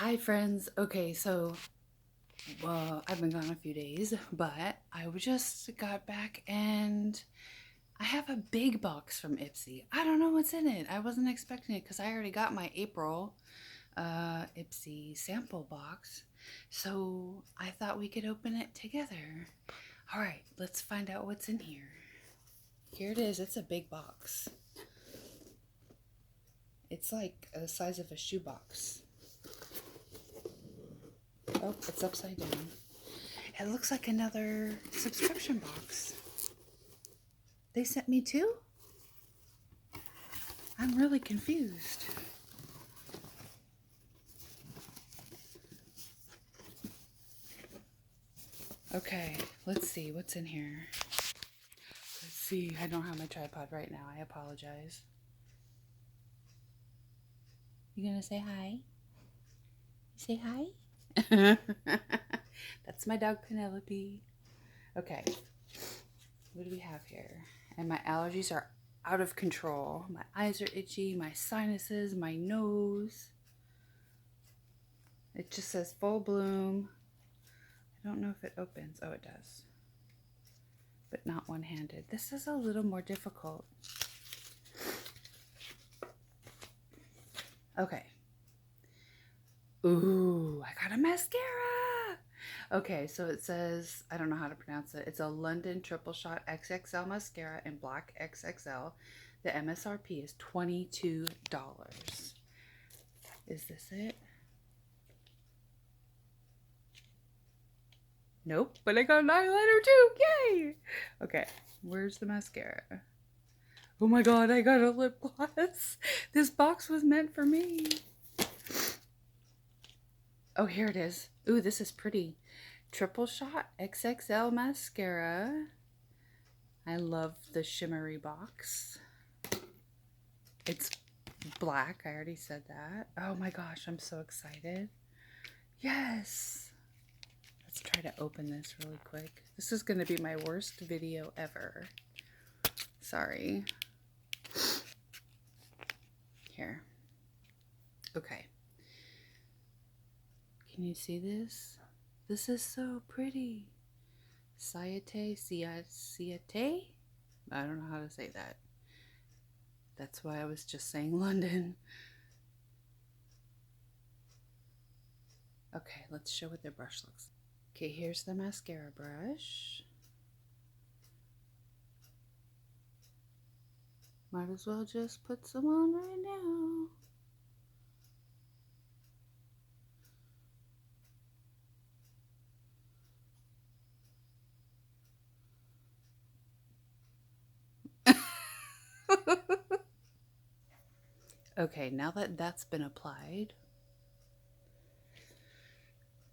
Hi friends. Okay, so I've been gone a few days, but I just got back and I have a big box from IPSY. I don't know what's in it. I wasn't expecting it because I already got my April IPSY sample box. So I thought we could open it together. All right, let's find out what's in here. Here it is. It's a big box. It's like the size of a shoebox. Oh, it's upside down. It looks like another subscription box. They sent me two? I'm really confused. Okay, let's see what's in here. Let's see. I don't have my tripod right now. I apologize. You gonna say hi? Say hi? That's my dog Penelope. Okay, what do we have here? And my allergies are out of control. My eyes are itchy, my sinuses, my nose. It just says full bloom. I don't know if it opens. Oh, it does. But not one-handed. This is a little more difficult. Okay. Ooh, I got a mascara. Okay, so it says, I don't know how to pronounce it. It's a London Triple Shot XXL mascara in black XXL. The MSRP is $22. Is this it? Nope, but I got an eyeliner too. Yay! Okay, where's the mascara? Oh my god, I got a lip gloss. This box was meant for me. Oh, here it is. Ooh, this is pretty. Triple Shot XXL mascara. I love the shimmery box. It's black. I already said that. Oh my gosh, I'm so excited. Yes. Let's try to open this really quick. This is going to be my worst video ever. Sorry. Here. Okay. Can you see this? This is so pretty. Siate. I don't know how to say that. That's why I was just saying London. Okay, let's show what their brush looks like. Okay, here's the mascara brush. Might as well just put some on right now. Okay, now that that's been applied,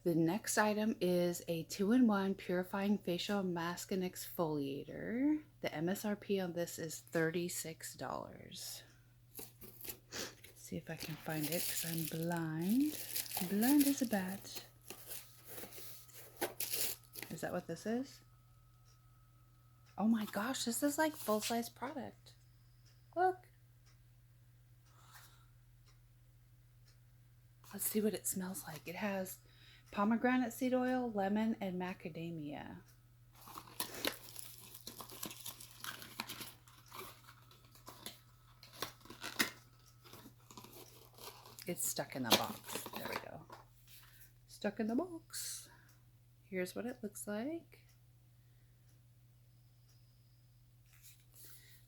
the next item is a 2-in-1 purifying facial mask and exfoliator. The MSRP on this is $36. See if I can find it because I'm blind. Blind as a bat. Is that what this is? Oh my gosh, this is like full-size product. Look. Let's see what it smells like. It has pomegranate seed oil, lemon, and macadamia. It's stuck in the box. There we go. Stuck in the box. Here's what it looks like.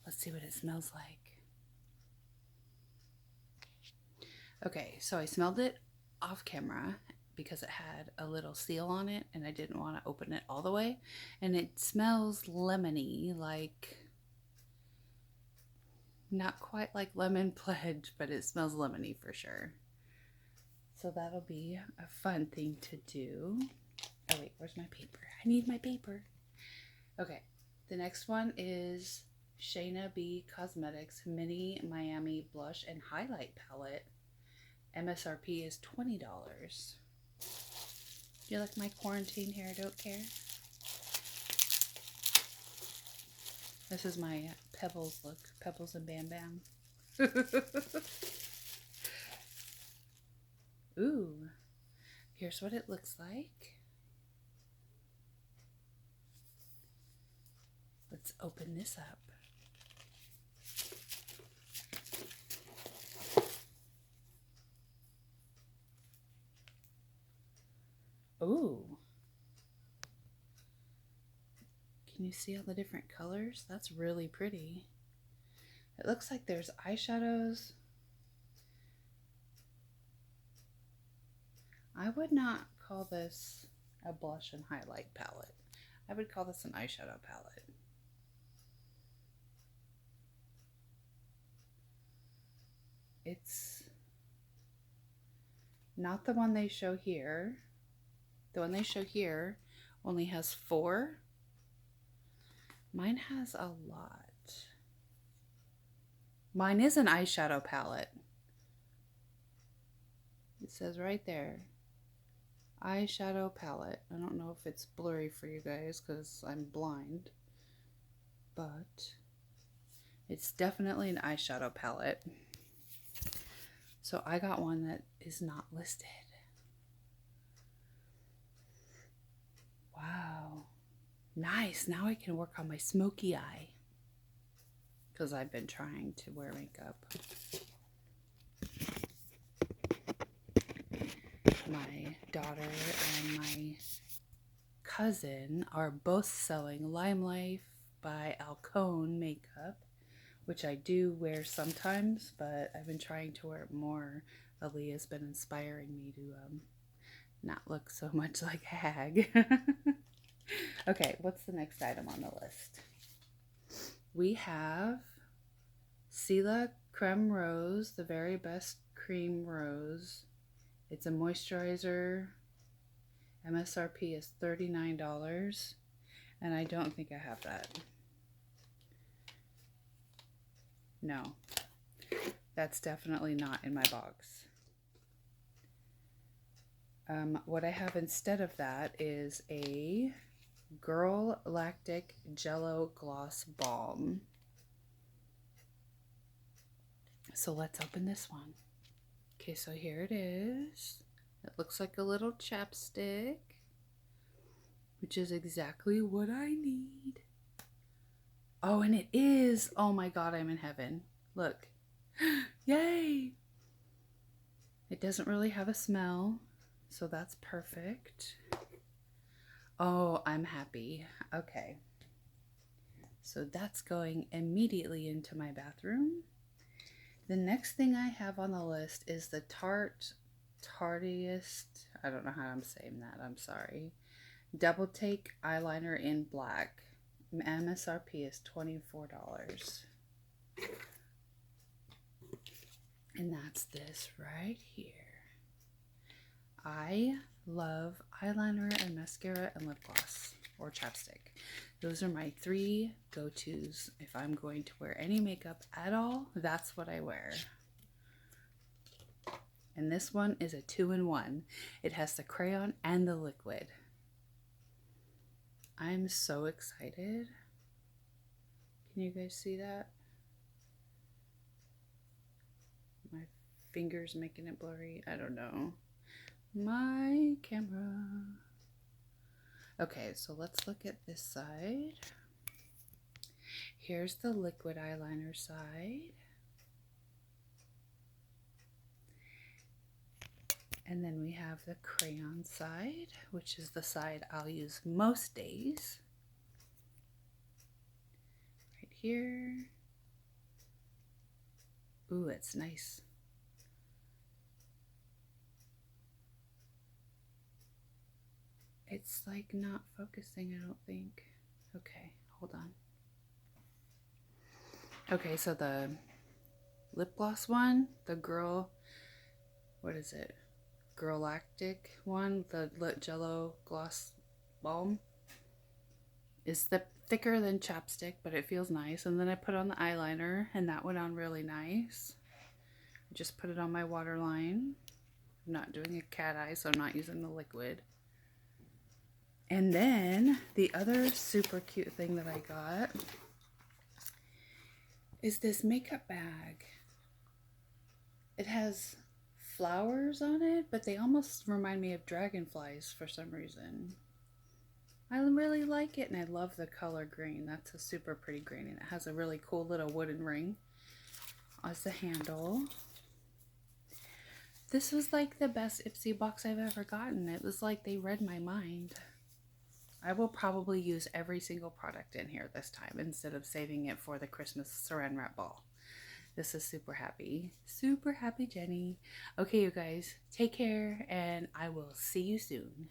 Let's see what it smells like. Okay, so I smelled it off camera because it had a little seal on it and I didn't want to open it all the way. And it smells lemony, like, not quite like Lemon Pledge, but it smells lemony for sure. So that'll be a fun thing to do. Oh wait, where's my paper? I need my paper. Okay, the next one is Shayna B Cosmetics Mini Miami Blush and Highlight Palette. MSRP is $20. Do you like my quarantine hair? Don't care. This is my Pebbles look. Pebbles and Bam Bam. Ooh, Here's what it looks like. Let's open this up. Ooh. Can you see all the different colors? That's really pretty. It looks like there's eyeshadows. I would not call this a blush and highlight palette. I would call this an eyeshadow palette. It's not the one they show here. The one they show here only has 4. Mine has a lot. Mine is an eyeshadow palette. It says right there, eyeshadow palette. I don't know if it's blurry for you guys because I'm blind, but it's definitely an eyeshadow palette. So I got one that is not listed. Wow. Nice. Now I can work on my smoky eye because I've been trying to wear makeup. My daughter and my cousin are both selling Lime Life by Alcone makeup, which I do wear sometimes, but I've been trying to wear it more. Aaliyah's been inspiring me to not look so much like a hag. Okay, what's the next item on the list? We have Sela Creme Rose, the very best cream rose. It's a moisturizer. MSRP is $39, and I don't think I have that. No, that's definitely not in my box. What I have instead of that is a Girl Lactic Jello Gloss Balm. So let's open this one. Okay, so here it is. It looks like a little chapstick, which is exactly what I need. Oh, and it is. Oh my God, I'm in heaven. Look. Yay! It doesn't really have a smell, so that's perfect. Oh, I'm happy. Okay. So that's going immediately into my bathroom. The next thing I have on the list is the Tartiest, I don't know how I'm saying that, I'm sorry. Double Take Eyeliner in Black. MSRP is $24. And that's this right here. I love eyeliner and mascara and lip gloss or chapstick. Those are my 3 go-tos. If I'm going to wear any makeup at all, that's what I wear. And this one is a 2-in-1. It has the crayon and the liquid. I'm so excited. Can you guys see that? My fingers making it blurry. I don't know. My camera. Okay, so let's look at this side. Here's the liquid eyeliner side. And then we have the crayon side, which is the side I'll use most days. Right here. Ooh, it's nice. It's like not focusing, I don't think. Okay, hold on. Okay, so the lip gloss one, the Girl, what is it? Girl Lactic one, the Jello Gloss Balm, is thicker than chapstick, but it feels nice. And then I put on the eyeliner, and that went on really nice. I just put it on my waterline. I'm not doing a cat eye, so I'm not using the liquid. And then the other super cute thing that I got is this makeup bag. It has flowers on it, but they almost remind me of dragonflies for some reason. I really like it, and I love the color green. That's a super pretty green, and it has a really cool little wooden ring as the handle. This was like the best IPSY box I've ever gotten. It was like they read my mind. I will probably use every single product in here this time instead of saving it for the Christmas saran wrap ball. This is super happy. Super happy, Jenny. Okay, you guys, take care, and I will see you soon.